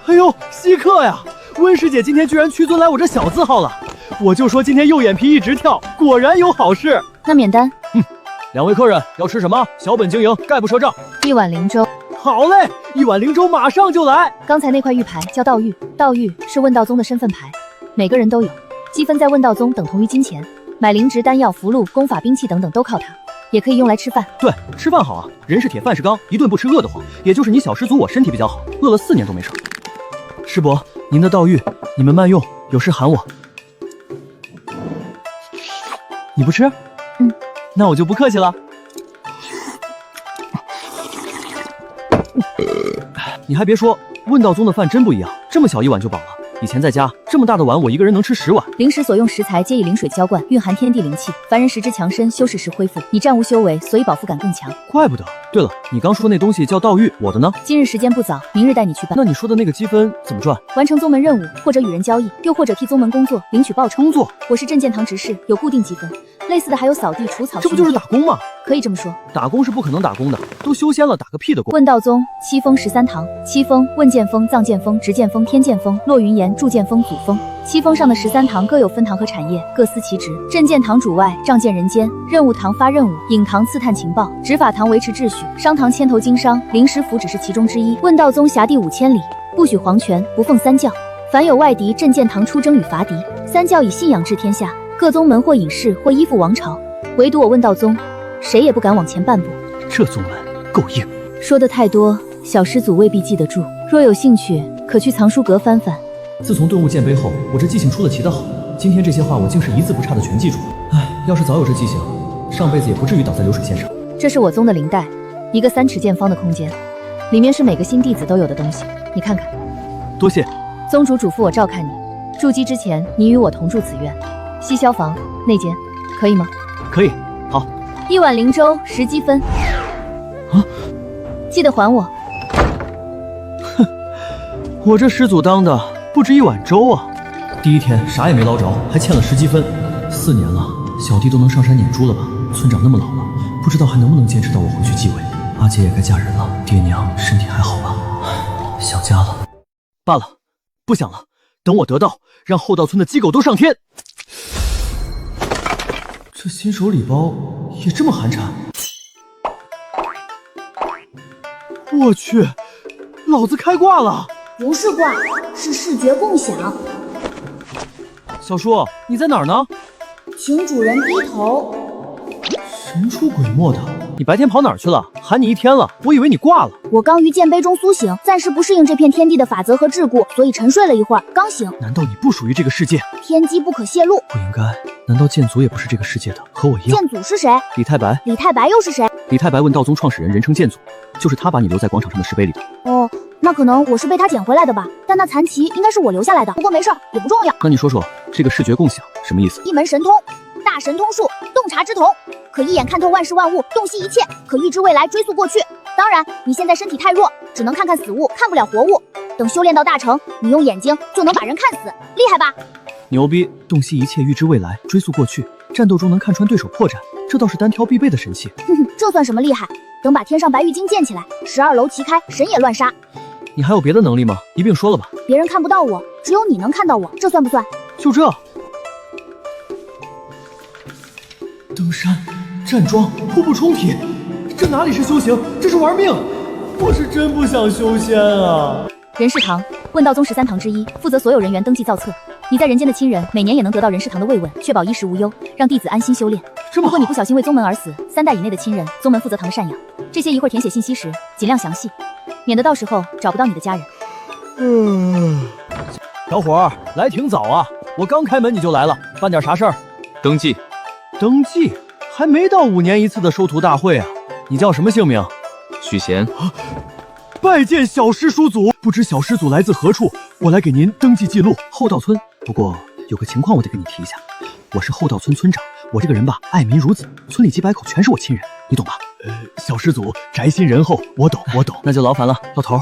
J: 哎呦，稀客呀！温师姐今天居然屈尊来我这小字号了，我就说今天右眼皮一直跳，果然有好事。
G: 那免单。
J: 2位客人要吃什么？小本经营，概不赊账。
G: 1碗灵粥。
J: 好嘞，1碗灵粥马上就来。
G: 刚才那块玉牌叫道玉，道玉是问道宗的身份牌，每个人都有，积分在问道宗等同于金钱。买灵植、丹药、符箓、功法、兵器等等都靠它，也可以用来吃饭。
J: 对，吃饭好啊，人是铁，饭是钢，一顿不吃饿得慌。也就是你小师祖我身体比较好，饿了4年都没事。师伯，您的道玉，你们慢用，有事喊我。你不吃？那我就不客气了。你还别说，问道宗的饭真不一样，这么小一碗就饱了。以前在家，这么大的碗我一个人能吃10碗。
G: 灵石所用食材皆以灵水浇灌，蕴含天地灵气，凡人食之强身，修饰时恢复。你暂无修为，所以饱腹感更强。
J: 怪不得。对了，你刚说那东西叫道玉，我的呢？
G: 今日时间不早，明日带你去办。
J: 那你说的那个积分怎么赚？
G: 完成宗门任务，或者与人交易，又或者替宗门工作，领取报酬。
J: 工作？
G: 我是镇剑堂执事，有固定积分。类似的还有扫地、除草。
J: 这不就是打工吗？
G: 可以这么说。
J: 打工是不可能打工的，都修仙了，打个屁的工。
G: 问道宗7峰13堂，7峰问剑锋、藏剑锋、执剑锋、天剑锋、落云岩、铸剑锋、祖锋。7峰上的13堂各有分堂和产业，各司其职。镇剑堂主外，仗剑人间；任务堂发任务，引堂刺探情报，执法堂维持秩序，商堂牵头经商，灵石府只是其中之一。问道宗辖地5000里，不许皇权，不奉三教。凡有外敌，镇剑堂出征与伐敌。三教以信仰治天下，各宗门或隐士或依附王朝，唯独我问道宗，谁也不敢往前半步。
J: 这宗门够硬。
G: 说的太多，小师祖未必记得住。若有兴趣，可去藏书阁翻翻。
A: 自从顿悟剑碑后，我这记性出了奇的好。今天这些话我竟是一字不差的全记住了。唉，要是早有这记性，上辈子也不至于倒在流水线上。
G: 这是我宗的灵袋，一个3尺见方的空间，里面是每个新弟子都有的东西，你看看。
J: 多谢。
G: 宗主嘱咐我照看你，筑基之前，你与我同住此院，西消房内间，可以吗？
J: 可以。好。
G: 1碗灵粥10积分。
J: 啊！
G: 记得还我。
J: 哼，我这师祖当的不止1碗粥啊！
A: 第一天啥也没捞着，还欠了10积分。4年了，小弟都能上山撵猪了吧？村长那么老了，不知道还能不能坚持到我回去继位。阿姐也该嫁人了，爹娘身体还好吧？想家了。
J: 罢了，不想了。等我得道，让后道村的鸡狗都上天。这新手礼包也这么寒碜？我去，老子开挂了！
O: 不是挂，是视觉共享。
J: 小叔，你在哪儿呢？
O: 请主人低头。
J: 神出鬼没的，你白天跑哪儿去了？喊你一天了，我以为你挂了。
O: 我刚于剑杯中苏醒，暂时不适应这片天地的法则和桎梏，所以沉睡了一会儿，刚醒。
J: 难道你不属于这个世界？
O: 天机不可泄露。
J: 不应该。难道剑祖也不是这个世界的，和我一样？
O: 剑祖是谁？
J: 李太白。
O: 李太白又是谁？
J: 李太白问道宗创始人，人称剑祖，就是他把你留在广场上的石碑里的。
O: 哦，那可能我是被他捡回来的吧，但那残旗应该是我留下来的。不过没事，也不重要。
J: 那你说说，这个视觉共享什么意思？
O: 一门神通，大神通术，洞察之瞳，可一眼看透万事万物，洞悉一切，可预知未来，追溯过去。当然，你现在身体太弱，只能看看死物，看不了活物。等修炼到大成，你用眼睛就能把人看死，厉害吧？
J: 牛逼！洞悉一切，预知未来，追溯过去，战斗中能看穿对手破绽，这倒是单挑必备的神器。
O: 哼哼，这算什么厉害？等把天上白玉京建起来，12楼旗开，神也乱杀。
J: 你还有别的能力吗？一并说了吧。
O: 别人看不到我，只有你能看到我，这算不算？
J: 就这。登山、站桩、瀑布冲体，这哪里是修行，这是玩命！我是真不想修仙啊。
B: 人事堂，问道宗13堂之一，负责所有人员登记造册。你在人间的亲人每年也能得到人事堂的慰问，确保衣食无忧，让弟子安心修炼。如果你不小心为宗门而死，3代以内的亲人，宗门负责堂的赡养。这些一会儿填写信息时尽量详细，免得到时候找不到你的家人。
J: 小伙儿来挺早啊，我刚开门你就来了，办点啥事儿？
I: 登记。
J: 登记？还没到5年一次的收徒大会啊！你叫什么姓名？
I: 许贤。
J: 拜见小师叔祖，不知小师祖来自何处？我来给您登记记录。后道村，不过有个情况我得跟你提一下，我是后道村村长，我这个人吧，爱民如子，村里几百口全是我亲人，你懂吧？小师祖宅心仁厚，我懂。那就劳烦了，老头。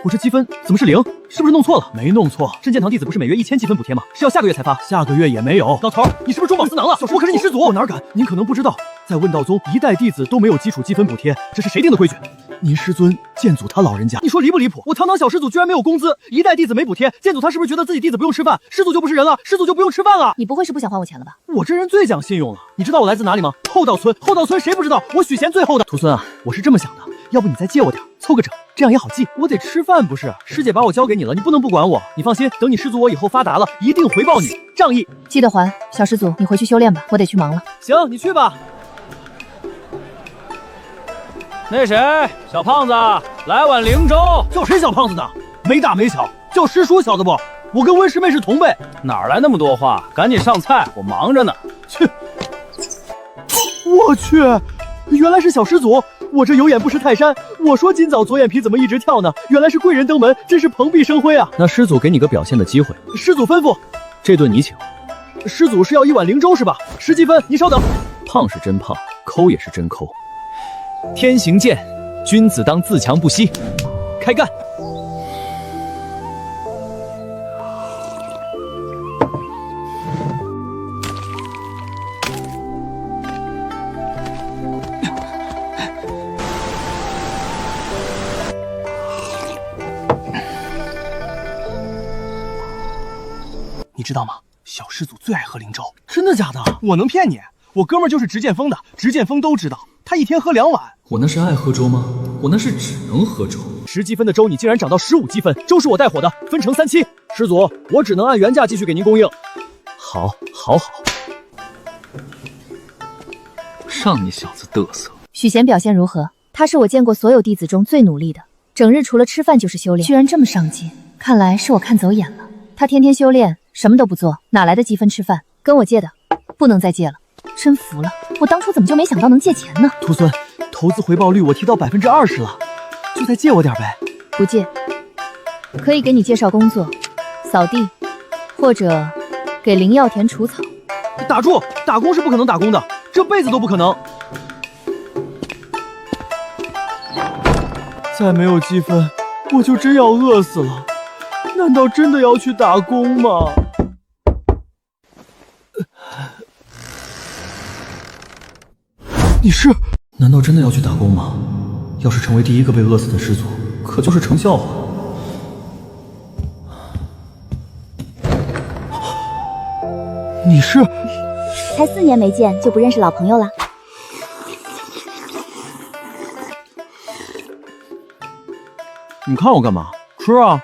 J: 我这积分怎么是0？是不是弄错了？没弄错，镇剑堂弟子不是每月1000积分补贴吗？是要下个月才发，下个月也没有。老头，你是不是中饱私囊了？我可是你师祖，我哪敢？您可能不知道，在问道宗1代弟子都没有基础积分补贴，这是谁定的规矩？您师尊剑祖他老人家，你说离不离谱？我堂堂小师祖居然没有工资，1代弟子没补贴，剑祖他是不是觉得自己弟子不用吃饭，师祖就不是人了，师祖就不用吃饭了？
B: 你不会是不想还我钱了吧？
J: 我这人最讲信用了，你知道我来自哪里吗？后道村，后道村谁不知道？我许贤最后的。徒孙啊，我是这么想的，要不你再借我点，凑个整，这样也好记。我得吃饭不是？师姐把我交给你了，你不能不管我。你放心，等你师祖我以后发达了，一定回报你，仗义。
B: 记得还。小师祖，你回去修炼吧，我得去忙了。
J: 行，你去吧。
D: 那谁，小胖子，来碗灵粥。
J: 叫谁小胖子呢？没大没小，叫师叔晓得不？我跟温师妹是同辈。
D: 哪来那么多话？赶紧上菜，我忙着呢。
J: 去！我去，原来是小师祖。我这有眼不识泰山，我说今早左眼皮怎么一直跳呢？原来是贵人登门，真是蓬荜生辉啊！
I: 那师祖给你个表现的机会。
J: 师祖吩咐，
I: 这顿你请。
J: 师祖是要1碗灵粥是吧？10积分，您稍等。
I: 胖是真胖，抠也是真抠。天行健，君子当自强不息。开干！
J: 你知道吗？小师祖最爱喝灵粥。真的假的？我能骗你？我哥们就是执剑锋的，执剑锋都知道，他一天喝2碗。
A: 我那是爱喝粥吗？我那是只能喝粥。
J: 10积分的粥你竟然涨到15积分，粥是我带火的，分成3期。师祖，我只能按原价继续给您供应。
I: 好，让你小子嘚瑟。
B: 许贤表现如何？他是我见过所有弟子中最努力的，整日除了吃饭就是修炼，居然这么上进，看来是我看走眼了。他天天修炼，什么都不做，哪来的积分吃饭？跟我借的，不能再借了。真服了，我当初怎么就没想到能借钱呢？
J: 徒孙，投资回报率我提到20%了，就再借我点呗。
B: 不借，可以给你介绍工作，扫地，或者给灵药田除草。
J: 打住，打工是不可能打工的，这辈子都不可能。再没有积分，我就真要饿死了。难道真的要去打工吗？你是？
A: 难道真的要去打工吗？要是成为第一个被饿死的师祖，可就是成笑话。
J: 你是？
O: 才4年没见就不认识老朋友了？
J: 你看我干嘛？吃啊！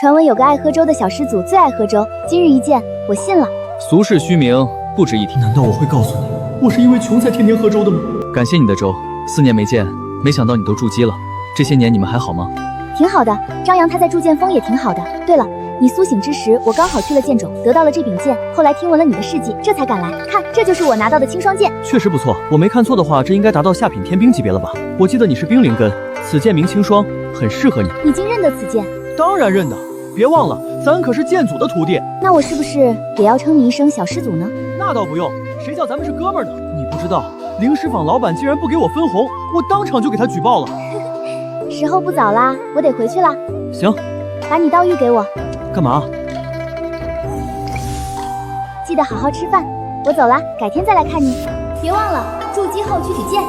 O: 传闻有个爱喝粥的小师祖最爱喝粥，今日一见，我信了。
I: 俗世虚名，不值一提。
A: 难道我会告诉你，我是因为穷才天天喝粥的吗？
I: 感谢你的粥， 4年没见，没想到你都筑基了。这些年你们还好吗？
C: 挺好的，张扬他在铸剑峰也挺好的。对了，你苏醒之时，我刚好去了剑冢，得到了这柄剑。后来听闻了你的事迹，这才赶来。看，这就是我拿到的青霜剑，
J: 确实不错。我没看错的话，这应该达到下品天兵级别了吧？我记得你是冰灵根，此剑名青霜，很适合你。
C: 你竟认得此剑？
J: 当然认得，别忘了，咱可是剑祖的徒弟。
C: 那我是不是也要称你一声小师祖呢？
J: 那倒不用，谁叫咱们是哥们儿呢？你不知道，灵石坊老板竟然不给我分红，我当场就给他举报了。
C: 时候不早啦，我得回去了。
J: 行，
C: 把你刀玉给我。
J: 干嘛？
C: 记得好好吃饭。我走了，改天再来看你。别忘了筑基后去取剑。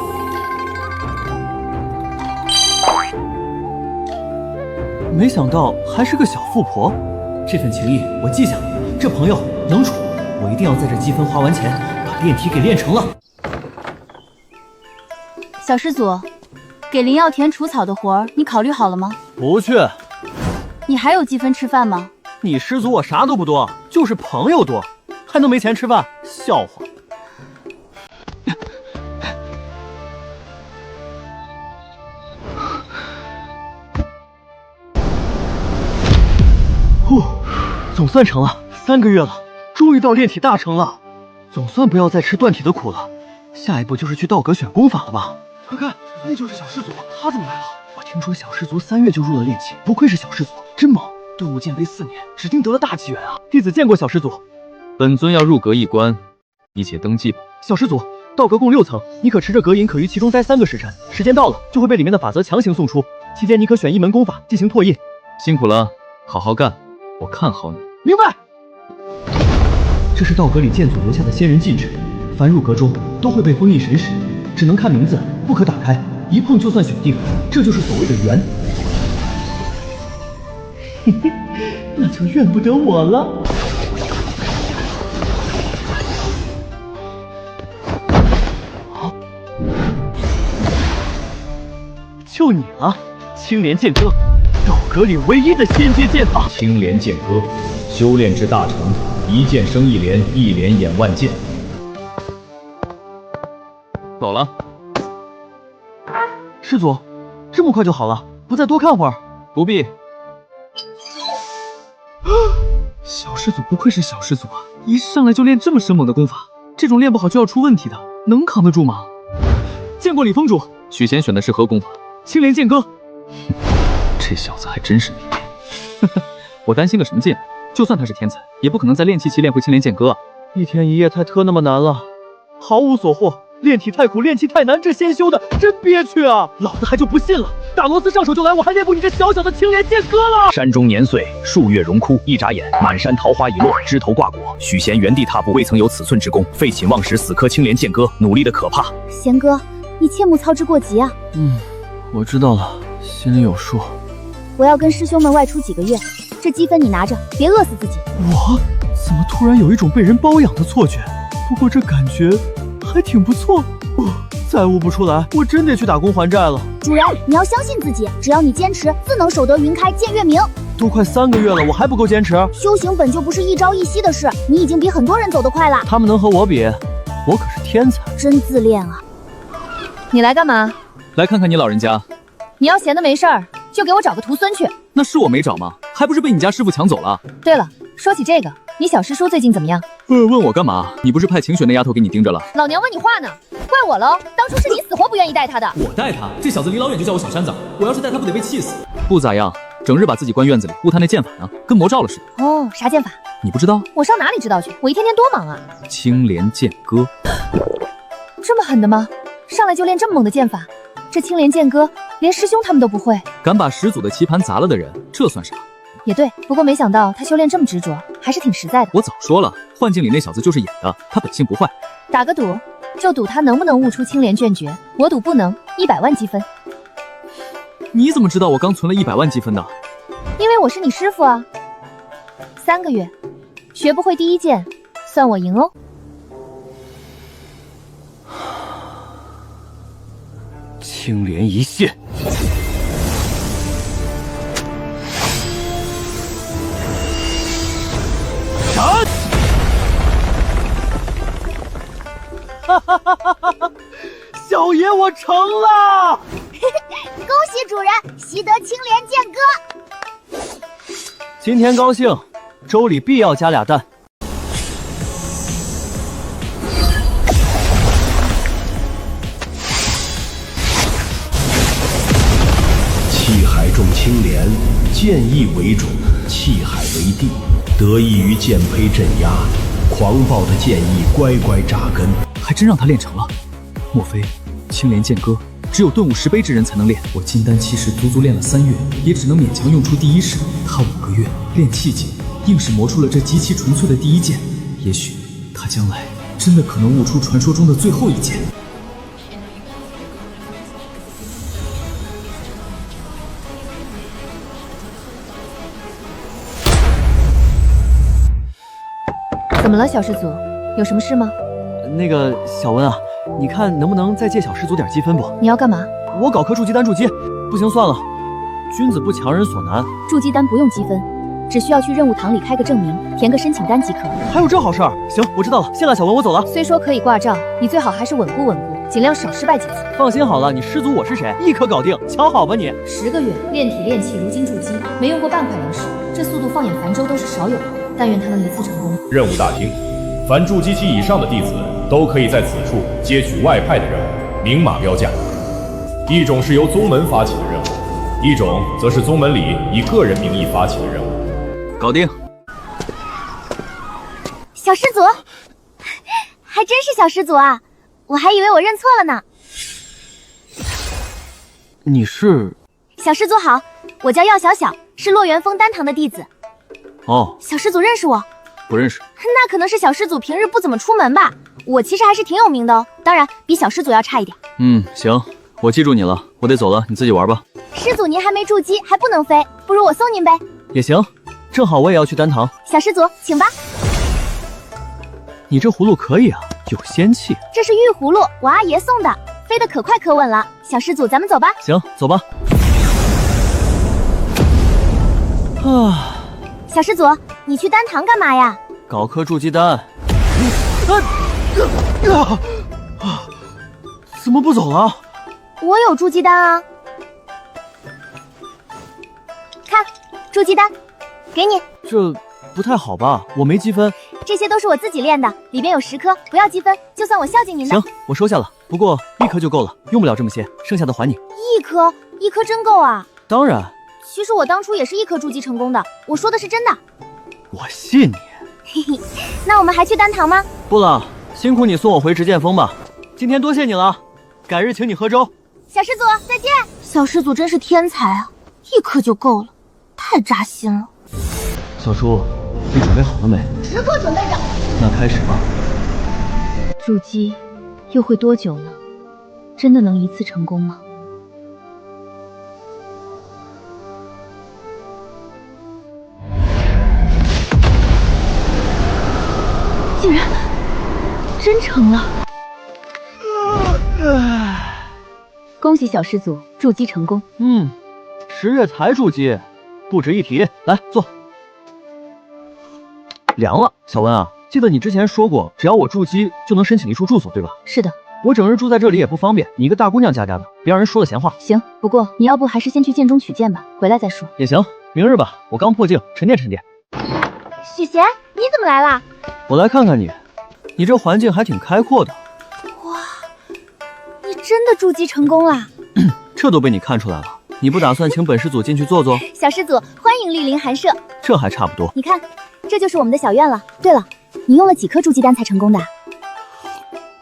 J: 没想到还是个小富婆，这份情谊我记下了。这朋友能处，我一定要在这积分花完前把炼体给练成了。
B: 小师祖，给林耀田除草的活儿，你考虑好了吗？
J: 不去。
B: 你还有积分吃饭吗？
J: 你师祖我啥都不多，就是朋友多，还能没钱吃饭？笑话。总算成了，3个月了，终于到炼体大成了，总算不要再吃断体的苦了。下一步就是去道阁选功法了吧？快看，那就是小师祖，他怎么来了？我听说小师祖3月就入了炼气，不愧是小师祖，真猛！顿悟剑碑4年，指定得了大机缘啊！弟子见过小师祖。
I: 本尊要入阁一关，你且登记吧。
J: 小师祖，道阁共6层，你可持着阁引，可于其中待3个时辰，时间到了就会被里面的法则强行送出，期间你可选一门功法进行拓印。
I: 辛苦了，好好干，我看好你。
J: 明白。这是道阁里剑祖留下的仙人禁制，凡入阁中都会被封印神识，只能看名字，不可打开，一碰就算选定，这就是所谓的缘。嘿嘿，那就怨不得我了。就你了，青莲剑歌，道阁里唯一的仙阶剑法。
A: 青莲剑歌，修炼至大成，一剑生一莲，一莲演万剑。
I: 走了。
J: 师祖，这么快就好了，不再多看会儿？
I: 不必。
J: 小师祖不愧是小师祖啊，一上来就练这么生猛的功法，这种练不好就要出问题的，能扛得住吗？见过李峰主。
I: 许仙选的是何功法？
J: 青莲剑歌。
I: 这小子还真是没变。我担心个什么劲？就算他是天才，也不可能在炼气期练会青莲剑歌啊！
J: 一天一夜太特那么难了，毫无所获。炼体太苦，炼气太难，这先修的真憋屈啊！老子还就不信了，大螺丝上手就来，我还练不你这小小的青莲剑歌了。
M: 山中年岁，树月荣枯，一眨眼，满山桃花已落，枝头挂果。许仙原地踏步，未曾有此寸之功，废寝忘食，死磕青莲剑歌，努力的可怕。
C: 贤哥，你切莫操之过急啊！
J: 我知道了，心里有数。
C: 我要跟师兄们外出几个月，这积分你拿着，别饿死自己。
J: 我怎么突然有一种被人包养的错觉？不过这感觉还挺不错。再悟不出来，我真得去打工还债了。
C: 主人，你要相信自己，只要你坚持，自能守得云开见月明。
J: 都快3个月了，我还不够坚持？
C: 修行本就不是一朝一夕的事，你已经比很多人走得快了。
J: 他们能和我比？我可是天才。
C: 真自恋啊！
B: 你来干嘛？
I: 来看看你老人家。
B: 你要闲的没事儿，就给我找个徒孙去。
I: 那是我没找吗？还不是被你家师傅抢走了。
B: 对了，说起这个，你小师叔最近怎么样？
I: 问我干嘛？你不是派晴雪那丫头给你盯着了？
B: 老娘问你话呢，怪我喽！当初是你死活不愿意带他的。
A: 我带他？这小子离老远就叫我小山子，我要是带他不得被气死？
I: 不咋样，整日把自己关院子里，悟他那剑法呢，跟魔罩了似的。
B: 哦，啥剑法？
I: 你不知道？
B: 我上哪里知道去？我一天天多忙啊！
I: 青莲剑歌。
B: 这么狠的吗？上来就练这么猛的剑法？这青莲剑歌连师兄他们都不会，
I: 敢把始祖的棋盘砸了的人，这算啥？
B: 也对，不过没想到他修炼这么执着，还是挺实在的。
I: 我早说了，幻境里那小子就是演的，他本性不坏。
B: 打个赌，就赌他能不能悟出青莲卷诀。我赌不能，100万积分。
I: 你怎么知道我刚存了100万积分的？
B: 因为我是你师傅啊。3个月，学不会第一剑，算我赢哦。
M: 青莲一线，
J: 斩！哈哈哈哈哈！小爷我我成了！
O: 恭喜主人，习得青莲剑歌。
J: 今天高兴，粥里必要加2蛋。
Q: 气海中青莲，剑意为种，气海为地，得益于剑胚镇压，狂暴的剑意乖乖扎根，
I: 还真让他练成了。莫非青莲剑歌只有顿悟10杯之人才能练？
A: 我金丹期时足足练了3月，也只能勉强用出第一式。他5个月练气劲，硬是磨出了这极其纯粹的第一剑。也许他将来真的可能悟出传说中的最后一剑。
G: 怎么了，小师祖？有什么事吗？
J: 那个小温啊，你看能不能再借小师祖点积分不？
G: 你要干嘛？
J: 我搞颗筑基丹筑基。不行，算了，君子不强人所难。
B: 筑基丹不用积分，只需要去任务堂里开个证明，填个申请单即可。
J: 还有这好事儿？行，我知道了。谢了，小温，我走了。
G: 虽说可以挂账，你最好还是稳固稳固，尽量少失败几次。
J: 放心好了，你师祖我是谁，一颗搞定，瞧好吧你。
G: 10个月练体练气，如今筑基，没用过半块灵石，这速度放眼凡州都是少有的。但愿他能一次成功。
N: 任务大厅，凡筑基期以上的弟子都可以在此处接取外派的任务，明码标价。一种是由宗门发起的任务，一种则是宗门里以个人名义发起的任务。
I: 搞定。
O: 小师祖，还真是小师祖啊！我还以为我认错了呢。
J: 你是？
O: 小师祖好，我叫药小小，是落元峰丹堂的弟子。
J: 哦，
O: 小师祖认识我？
I: 不认识。
O: 那可能是小师祖平日不怎么出门吧。我其实还是挺有名的哦，当然比小师祖要差一点。
I: 行，我记住你了，我得走了，你自己玩吧。
O: 师祖您还没筑基，还不能飞，不如我送您呗。
J: 也行，正好我也要去丹堂。
O: 小师祖，请吧。
J: 你这葫芦可以啊，有仙气。
O: 这是玉葫芦，我阿爷送的，飞得可快可稳了。小师祖，咱们走吧。
J: 行，走吧。啊。
O: 小师祖，你去丹堂干嘛呀？
J: 搞颗筑基丹。怎么不走了？
O: 我有筑基丹啊。看，筑基丹，给你。
J: 这不太好吧？我没积分。
O: 这些都是我自己练的，里边有10颗，不要积分，就算我孝敬您的。
J: 行，我收下了。不过1颗就够了，用不了这么些，剩下的还你。
O: 1颗？1颗真够啊？
J: 当然。
O: 其实我当初也是1颗筑基成功的，我说的是真的。
J: 我信你。
O: 嘿嘿，那我们还去丹堂吗？
J: 不了，辛苦你送我回执剑峰吧。今天多谢你了，改日请你喝粥。
O: 小师祖再见。小师祖真是天才啊，1颗就够了，太扎心了。
J: 小叔，你准备好了没？
O: 时刻准备着。
J: 那开始吧。
B: 筑基又会多久呢？真的能一次成功吗？竟然真成了！恭喜小师祖筑基成功。
J: 10月才筑基，不值一提。来坐。凉了，小温啊，记得你之前说过，只要我筑基就能申请一处住所，对吧？
B: 是的。
J: 我整日住在这里也不方便，你一个大姑娘家的，别让人说了闲话。
B: 行，不过你要不还是先去剑中取剑吧，回来再说。
J: 也行，明日吧，我刚破境，沉淀沉淀。
O: 许贤，你怎么来啦？
J: 我来看看你，你这环境还挺开阔的。
O: 哇，你真的筑基成功啦！
J: 这都被你看出来了，你不打算请本师祖进去坐坐？
O: 小师祖，欢迎莅临寒舍。
J: 这还差不多。
O: 你看，这就是我们的小院了。对了，你用了几颗筑基丹才成功的？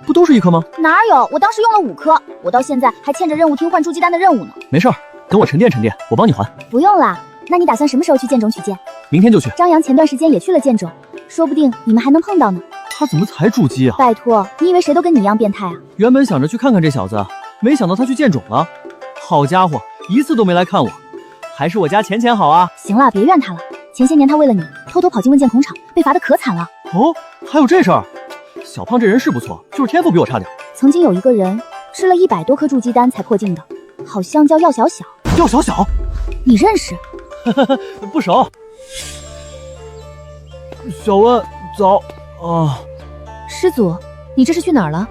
J: 不都是1颗吗？
O: 哪有，我当时用了5颗，我到现在还欠着任务厅换筑基丹的任务呢。
J: 没事儿，等我沉淀沉淀，我帮你还。
O: 不用啦，那你打算什么时候去剑中取剑？
J: 明天就去。
O: 张扬前段时间也去了剑中，说不定你们还能碰到呢。
J: 他怎么才筑基啊？
O: 拜托，你以为谁都跟你一样变态啊？
J: 原本想着去看看这小子，没想到他去剑种了。好家伙，一次都没来看我，还是我家浅浅好啊。
B: 行了，别怨他了。前些年他为了你偷偷跑进问剑孔场，被罚得可惨了。
J: 哦，还有这事儿？小胖这人是不错，就是天赋比我差点。
B: 曾经有一个人吃了100多颗筑基丹才破境的，好像叫药小小。
J: 药小小，
B: 你认识？
J: 不熟。小温，早啊。
G: 师祖，你这是去哪儿了？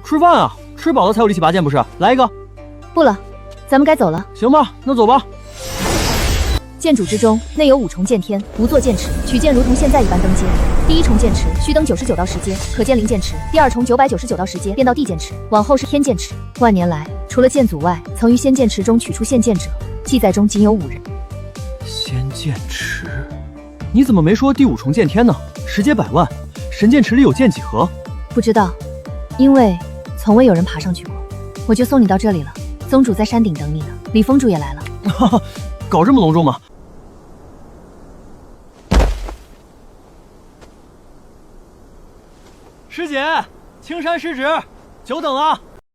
J: 吃饭啊，吃饱了才有力气拔剑不是？来一个。
G: 不了，咱们该走了。
J: 行吧，那走吧。
G: 剑主之中内有5重剑天，无作剑池，取剑如同现在一般登阶。第1重剑池需登99道10阶，可见灵剑池；第2重999道10阶便到地剑池，往后是天剑池。万年来，除了剑祖外，曾于仙剑池中取出仙剑者，记载中仅有5人。
J: 仙剑池，你怎么没说第5重剑天呢？10阶100万，神剑池里有剑几何？
G: 不知道，因为从未有人爬上去过。我就送你到这里了，宗主在山顶等你呢。李峰主也来了。
J: 哈哈，搞这么隆重吗？师姐，青山失职，久等了。